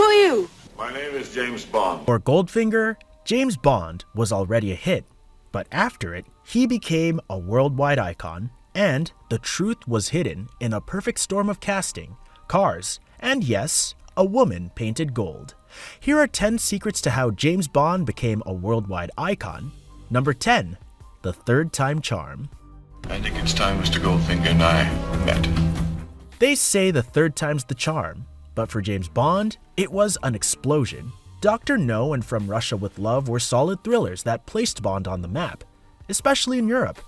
are you? My name is James Bond. For Goldfinger, James Bond was already a hit, but after it, he became a worldwide icon, and the truth was hidden in a perfect storm of casting, cars, and yes, a woman painted gold. Here are 10 secrets to how James Bond became a worldwide icon. Number 10. The third time charm. I think it's time Mr. Goldfinger and I met. They say the third time's the charm, but for James Bond, it was an explosion. Dr. No and From Russia with Love were solid thrillers that placed Bond on the map, especially in Europe.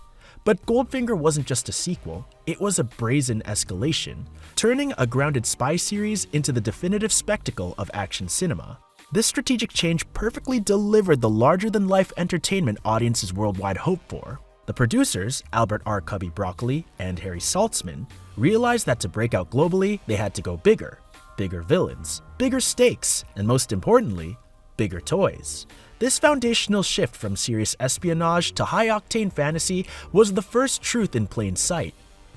But Goldfinger wasn't just a sequel, it was a brazen escalation, turning a grounded spy series into the definitive spectacle of action cinema. This strategic change perfectly delivered the larger-than-life entertainment audiences worldwide hoped for. The producers, Albert R. Cubby Broccoli and Harry Saltzman, realized that to break out globally, they had to go bigger. Bigger villains, bigger stakes, and most importantly, bigger toys. This foundational shift from serious espionage to high-octane fantasy was the first truth in plain sight.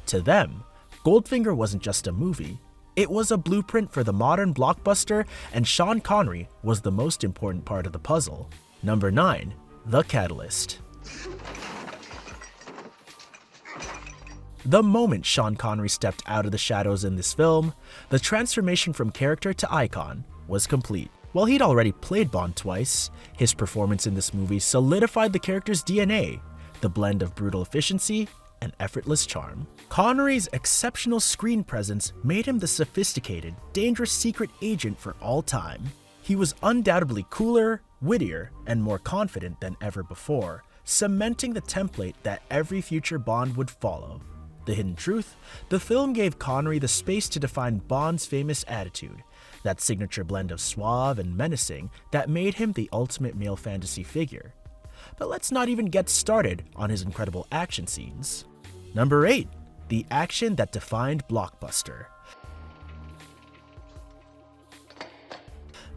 To them, Goldfinger wasn't just a movie, it was a blueprint for the modern blockbuster, and Sean Connery was the most important part of the puzzle. Number 9. The Catalyst. The moment Sean Connery stepped out of the shadows in this film, the transformation from character to icon was complete. While he'd already played Bond twice, his performance in this movie solidified the character's DNA, the blend of brutal efficiency and effortless charm. Connery's exceptional screen presence made him the sophisticated, dangerous secret agent for all time. He was undoubtedly cooler, wittier, and more confident than ever before, cementing the template that every future Bond would follow. The hidden truth? The film gave Connery the space to define Bond's famous attitude, that signature blend of suave and menacing that made him the ultimate male fantasy figure. But let's not even get started on his incredible action scenes. Number 8. The action that defined blockbuster.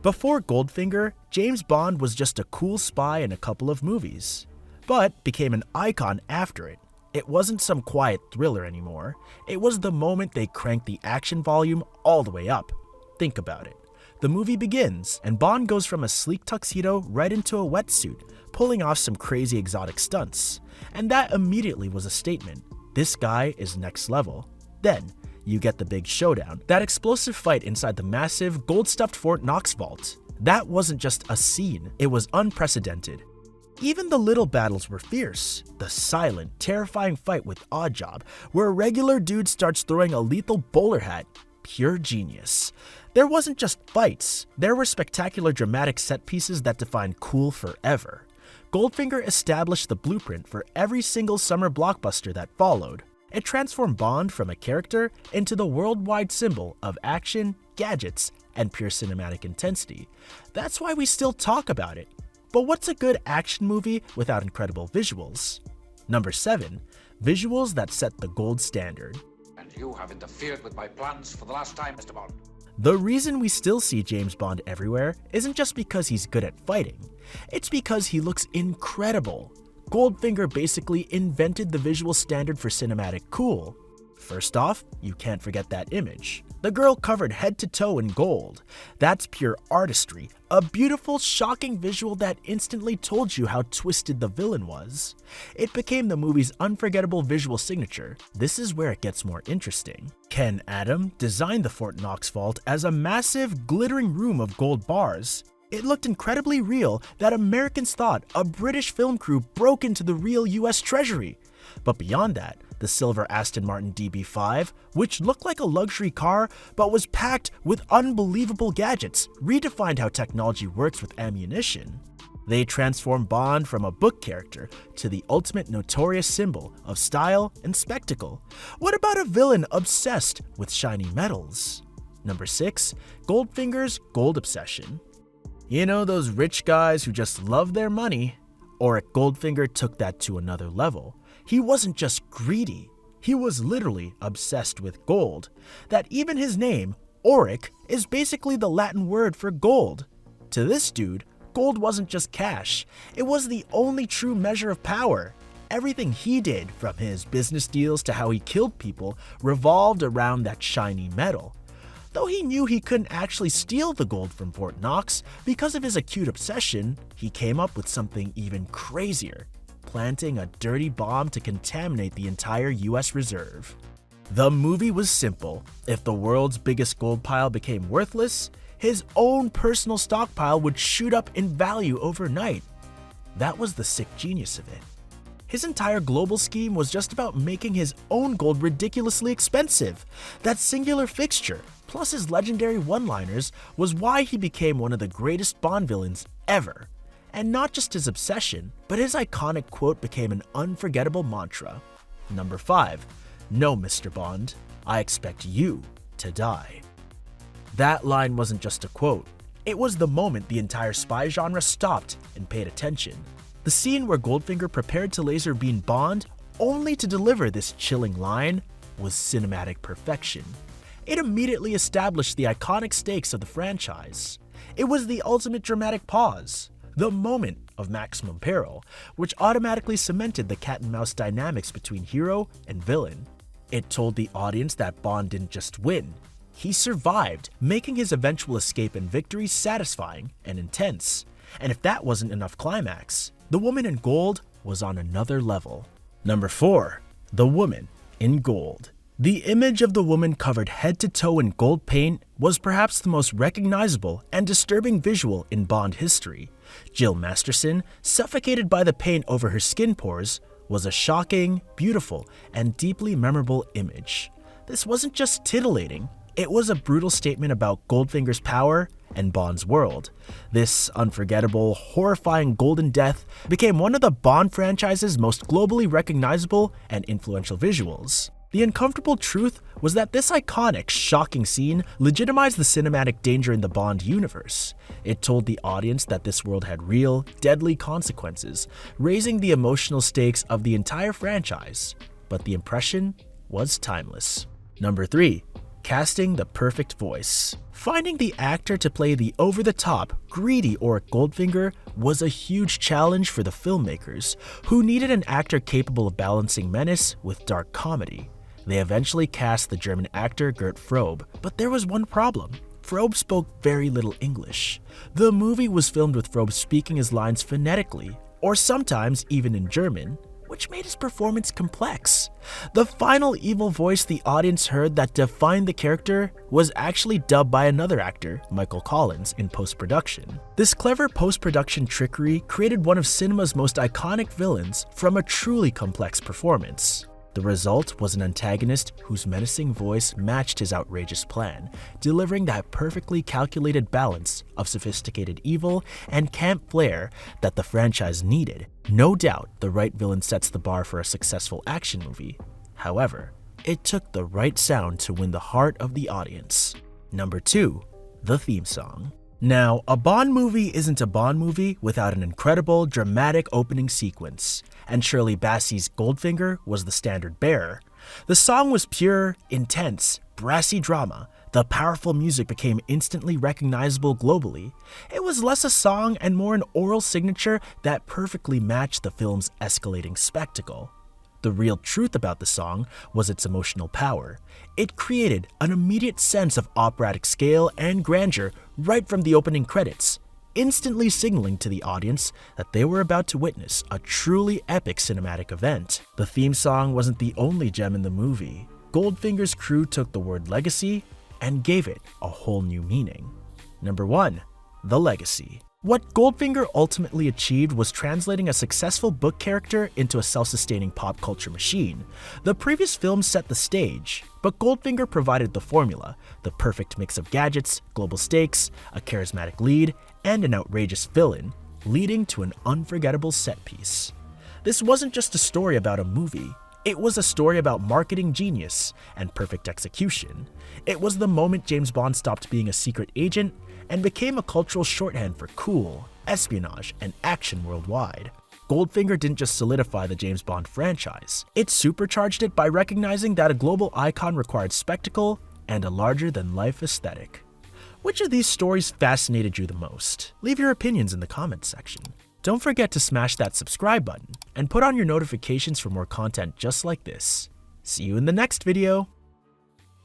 Before Goldfinger, James Bond was just a cool spy in a couple of movies, but became an icon after it. It wasn't some quiet thriller anymore, it was the moment they cranked the action volume all the way up. Think about it. The movie begins, and Bond goes from a sleek tuxedo right into a wetsuit, pulling off some crazy exotic stunts. And that immediately was a statement. This guy is next level. Then, you get the big showdown, that explosive fight inside the massive, gold-stuffed Fort Knox vault. That wasn't just a scene, it was unprecedented. Even the little battles were fierce. The silent, terrifying fight with Oddjob, where a regular dude starts throwing a lethal bowler hat. Pure genius. There wasn't just fights, there were spectacular dramatic set pieces that defined cool forever. Goldfinger established the blueprint for every single summer blockbuster that followed. It transformed Bond from a character into the worldwide symbol of action, gadgets, and pure cinematic intensity. That's why we still talk about it. But what's a good action movie without incredible visuals? Number 7. Visuals that set the gold standard. And you have interfered with my plans for the last time, Mr. Bond. The reason we still see James Bond everywhere isn't just because he's good at fighting. It's because he looks incredible. Goldfinger basically invented the visual standard for cinematic cool. First off, you can't forget that image. The girl covered head to toe in gold. That's pure artistry, a beautiful, shocking visual that instantly told you how twisted the villain was. It became the movie's unforgettable visual signature. This is where it gets more interesting. Ken Adam designed the Fort Knox vault as a massive, glittering room of gold bars. It looked incredibly real that Americans thought a British film crew broke into the real US treasury. But beyond that, the silver Aston Martin DB5, which looked like a luxury car but was packed with unbelievable gadgets, redefined how technology works with ammunition. They transformed Bond from a book character to the ultimate notorious symbol of style and spectacle. What about a villain obsessed with shiny metals? Number 6. Goldfinger's gold obsession. You know those rich guys who just love their money? Auric Goldfinger took that to another level. He wasn't just greedy, he was literally obsessed with gold. That even his name, Auric, is basically the Latin word for gold. To this dude, gold wasn't just cash, it was the only true measure of power. Everything he did, from his business deals to how he killed people, revolved around that shiny metal. Though he knew he couldn't actually steal the gold from Fort Knox because of his acute obsession, he came up with something even crazier: planting a dirty bomb to contaminate the entire US reserve. The movie was simple. If the world's biggest gold pile became worthless, his own personal stockpile would shoot up in value overnight. That was the sick genius of it. His entire global scheme was just about making his own gold ridiculously expensive. That singular fixture, plus his legendary one-liners, was why he became one of the greatest Bond villains ever. And not just his obsession, but his iconic quote became an unforgettable mantra. Number 5. No, Mr. Bond, I expect you to die. That line wasn't just a quote. It was the moment the entire spy genre stopped and paid attention. The scene where Goldfinger prepared to laser beam Bond only to deliver this chilling line was cinematic perfection. It immediately established the iconic stakes of the franchise. It was the ultimate dramatic pause, the moment of maximum peril, which automatically cemented the cat-and-mouse dynamics between hero and villain. It told the audience that Bond didn't just win, he survived, making his eventual escape and victory satisfying and intense. And if that wasn't enough climax, the woman in gold was on another level. Number 4. The woman in gold. The image of the woman covered head to toe in gold paint was perhaps the most recognizable and disturbing visual in Bond history. Jill Masterson, suffocated by the paint over her skin pores, was a shocking, beautiful, and deeply memorable image. This wasn't just titillating, it was a brutal statement about Goldfinger's power and Bond's world. This unforgettable, horrifying golden death became one of the Bond franchise's most globally recognizable and influential visuals. The uncomfortable truth was that this iconic, shocking scene legitimized the cinematic danger in the Bond universe. It told the audience that this world had real, deadly consequences, raising the emotional stakes of the entire franchise. But the impression was timeless. Number 3. Casting the perfect voice. Finding the actor to play the over-the-top, greedy Auric Goldfinger was a huge challenge for the filmmakers, who needed an actor capable of balancing menace with dark comedy. They eventually cast the German actor Gert Frobe, but there was one problem. Frobe spoke very little English. The movie was filmed with Frobe speaking his lines phonetically, or sometimes even in German, which made his performance complex. The final evil voice the audience heard that defined the character was actually dubbed by another actor, Michael Collins, in post-production. This clever post-production trickery created one of cinema's most iconic villains from a truly complex performance. The result was an antagonist whose menacing voice matched his outrageous plan, delivering that perfectly calculated balance of sophisticated evil and camp flair that the franchise needed. No doubt, the right villain sets the bar for a successful action movie. However, it took the right sound to win the heart of the audience. Number 2. The theme song. Now, a Bond movie isn't a Bond movie without an incredible, dramatic opening sequence, and Shirley Bassey's Goldfinger was the standard bearer. The song was pure, intense, brassy drama. The powerful music became instantly recognizable globally. It was less a song and more an oral signature that perfectly matched the film's escalating spectacle. The real truth about the song was its emotional power. It created an immediate sense of operatic scale and grandeur right from the opening credits, instantly signaling to the audience that they were about to witness a truly epic cinematic event. The theme song wasn't the only gem in the movie. Goldfinger's crew took the word legacy and gave it a whole new meaning. Number 1. The legacy. What Goldfinger ultimately achieved was translating a successful book character into a self-sustaining pop culture machine. The previous film set the stage, but Goldfinger provided the formula, the perfect mix of gadgets, global stakes, a charismatic lead, and an outrageous villain, leading to an unforgettable set piece. This wasn't just a story about a movie. It was a story about marketing genius and perfect execution. It was the moment James Bond stopped being a secret agent and became a cultural shorthand for cool, espionage, and action worldwide. Goldfinger didn't just solidify the James Bond franchise, it supercharged it by recognizing that a global icon required spectacle and a larger-than-life aesthetic. Which of these stories fascinated you the most? Leave your opinions in the comments section. Don't forget to smash that subscribe button and put on your notifications for more content just like this. See you in the next video!